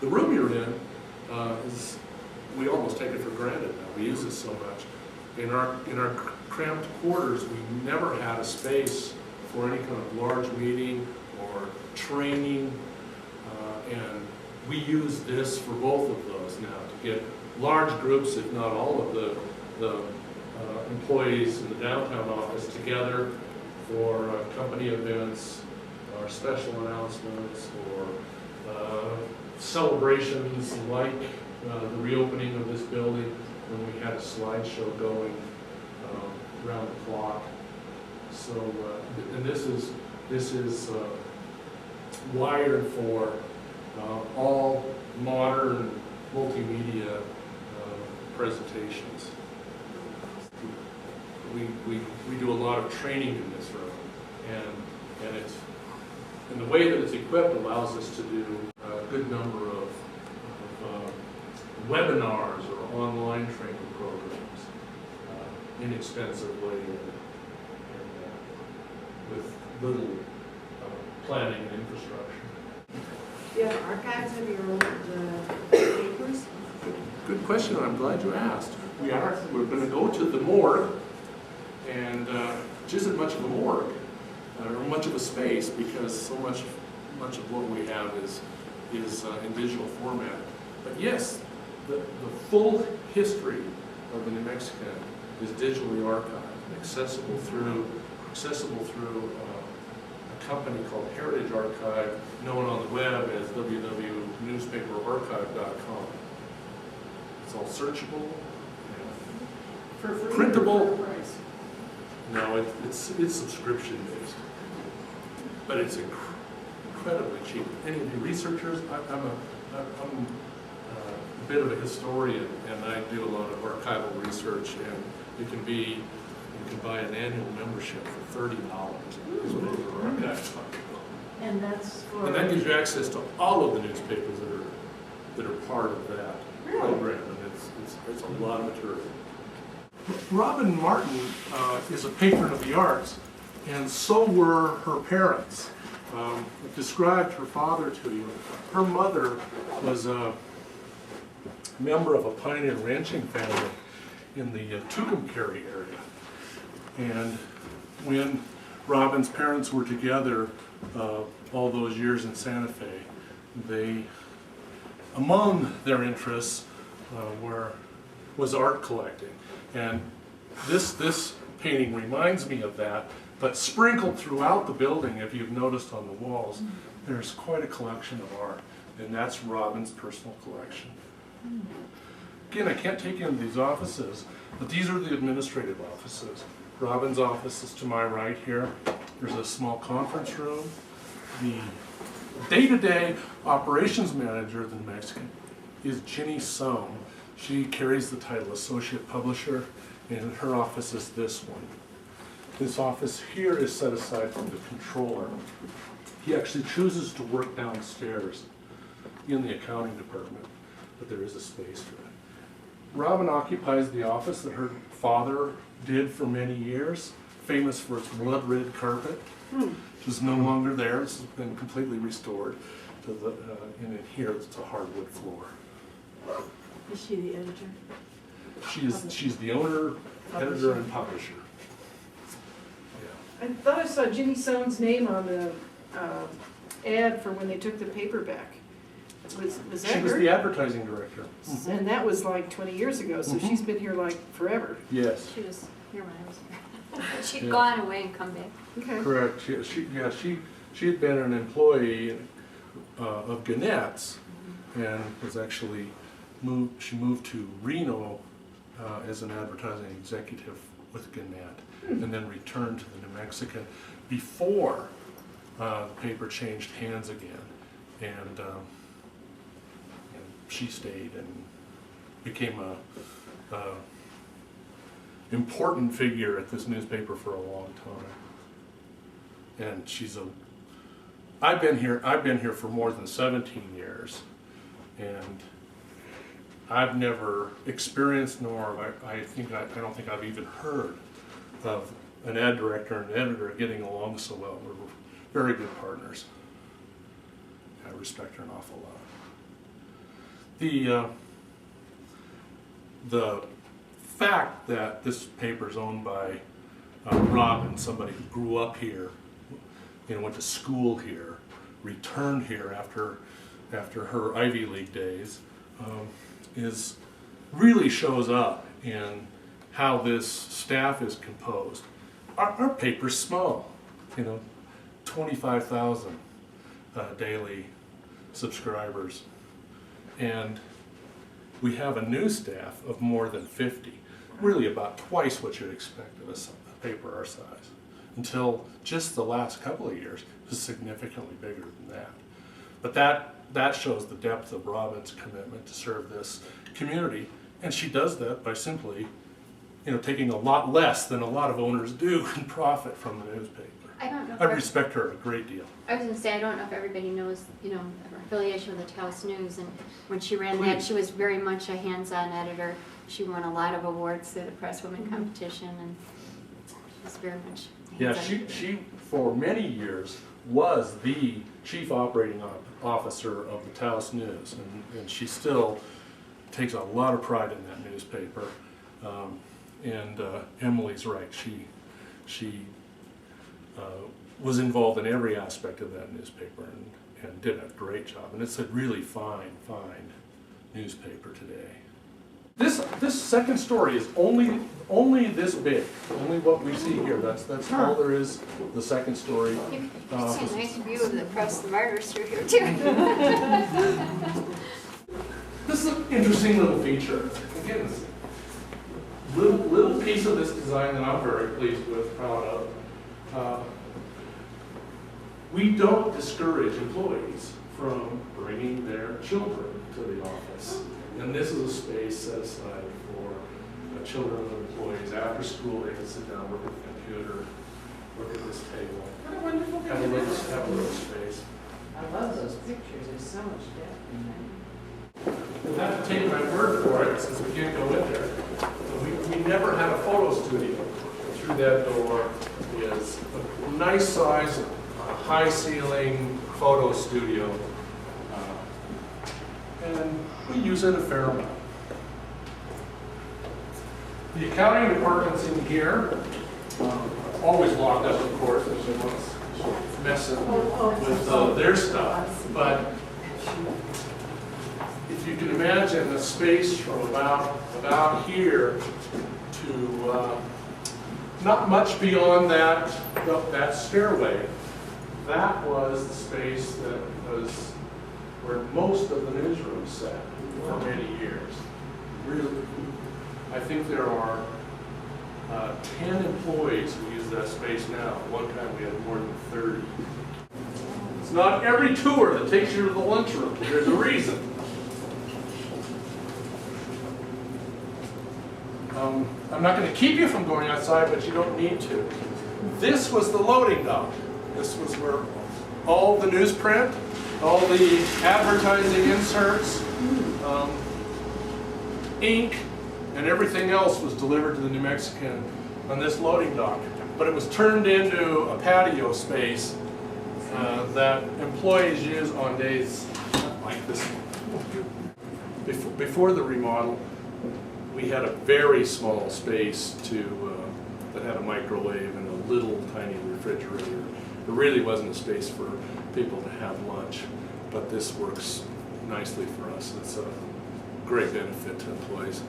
The room you're in is, we almost take it for granted now. We use it so much. In our cramped quarters, we never had a space for any kind of large meeting or training, and we use this for both of those now to get large groups, if not all of the employees in the downtown office together for company events or special announcements or celebrations like the reopening of this building when we had a slideshow going around the clock. So, and this is wired for all modern multimedia presentations. We do a lot of training in this room, and the way that it's equipped allows us to do a good number of webinars or online training programs inexpensively and with little planning and infrastructure. Do you have archives of your old papers? Good question. I'm glad you asked. We're going to go to the morgue, and which isn't much of a morgue or much of a space because so much of what we have is in digital format. But yes, the full history of the New Mexican is digitally archived and accessible through a company called Heritage Archive, known on the web as www.newspaperarchive.com. It's all searchable, For free? printable. Or for price? No, it's subscription based, but it's incredibly cheap. Any of you researchers, I'm a bit of a historian, and I do a lot of archival research, and you can buy an annual membership for $30. And that's for... And that gives you access to all of the newspapers that are part of that program, and it's a lot of material. Robin Martin is a patron of the arts, and so were her parents. I've described her father to you. Her mother was a member of a pioneer ranching family in the Tucumcari area. And when Robin's parents were together all those years in Santa Fe, among their interests was art collecting. And this painting reminds me of that, but sprinkled throughout the building, if you've noticed on the walls, there's quite a collection of art, and that's Robin's personal collection. Again, I can't take you into these offices, but these are the administrative offices. Robin's office is to my right here. There's a small conference room. The day-to-day operations manager of the New Mexican is Ginny Sohm. She carries the title Associate Publisher, and her office is this one. This office here is set aside for the controller. He actually chooses to work downstairs in the accounting department, but there is a space for it. Robin occupies the office that her father did for many years, famous for its blood-red carpet, which is no longer there. This has been completely restored to the, and in here it's a hardwood floor. Is she the editor? She's the owner, editor, and publisher. I thought I saw Ginny Sohn's name on the ad for when they took the paper back. Was that She was her? the advertising director. And that was like 20 years ago, so she's been here like forever. Yes. She was here when I was here. She'd Yeah. gone away and come back. Okay. Correct. She had been an employee of Gannett's, and was actually she moved to Reno as an advertising executive with Gannett, and then returned to the New Mexican before the paper changed hands again, and she stayed and became a important figure at this newspaper for a long time. And I've been here for more than 17 years, and I've never experienced, nor I don't think I've even heard of an ad director and an editor getting along so well. We're very good partners. I respect her an awful lot. The fact that this paper is owned by Robin, somebody who grew up here, went to school here, returned here after her Ivy League days, really shows up in how this staff is composed. Our paper's small, 25,000 daily subscribers, and we have a news staff of more than 50, really about twice what you'd expect of a paper our size. Until just the last couple of years, it was significantly bigger than that. But that shows the depth of Robin's commitment to serve this community, and she does that by simply, taking a lot less than a lot of owners do and profit from the newspaper. I don't know. If I respect her a great deal. I was gonna say, I don't know if everybody knows, her affiliation with the Taos News, and when she ran that, she was very much a hands-on editor. She won a lot of awards at the Presswoman competition, and she was very much Yeah, hands-on. she for many years was the chief operating officer of the Taos News, and she still takes a lot of pride in that newspaper. And Emily's right, she was involved in every aspect of that newspaper and did a great job. And it's a really fine newspaper today. This second story is only this big, only what we see here. That's all there is. The second story. You can see a nice view of the Press the Martyrs through here too. This is an interesting little feature. Again, it's a little piece of this design that I'm very pleased with, proud of. We don't discourage employees from bringing their children to the office. And this is a space set aside for children of employees. After school, they can sit down, work at the computer, work at this table. What a wonderful Have a little space. I love those pictures, there's so much depth in them. You'll have to take my word for it, since we can't go in there. We never had a photo studio. Through that door is a nice size, high ceiling photo studio. And we use it a fair amount. The accounting department's in here. Always locked up, of course, because they want us messing with their stuff. But if you can imagine the space from about here to not much beyond that stairway, that was the space that was where most of the newsrooms sat for many years. Really, I think there are 10 employees who use that space now. At one time we had more than 30. It's not every tour that takes you to the lunchroom. There's a reason. I'm not going to keep you from going outside, but you don't need to. This was the loading dock. This was where all the newsprint, all the advertising inserts, ink, and everything else was delivered to the New Mexican on this loading dock. But it was turned into a patio space that employees use on days like this. Before the remodel, we had a very small space that had a microwave and a little tiny refrigerator. There really wasn't a space for people to have lunch, but this works nicely for us. It's a great benefit to employees.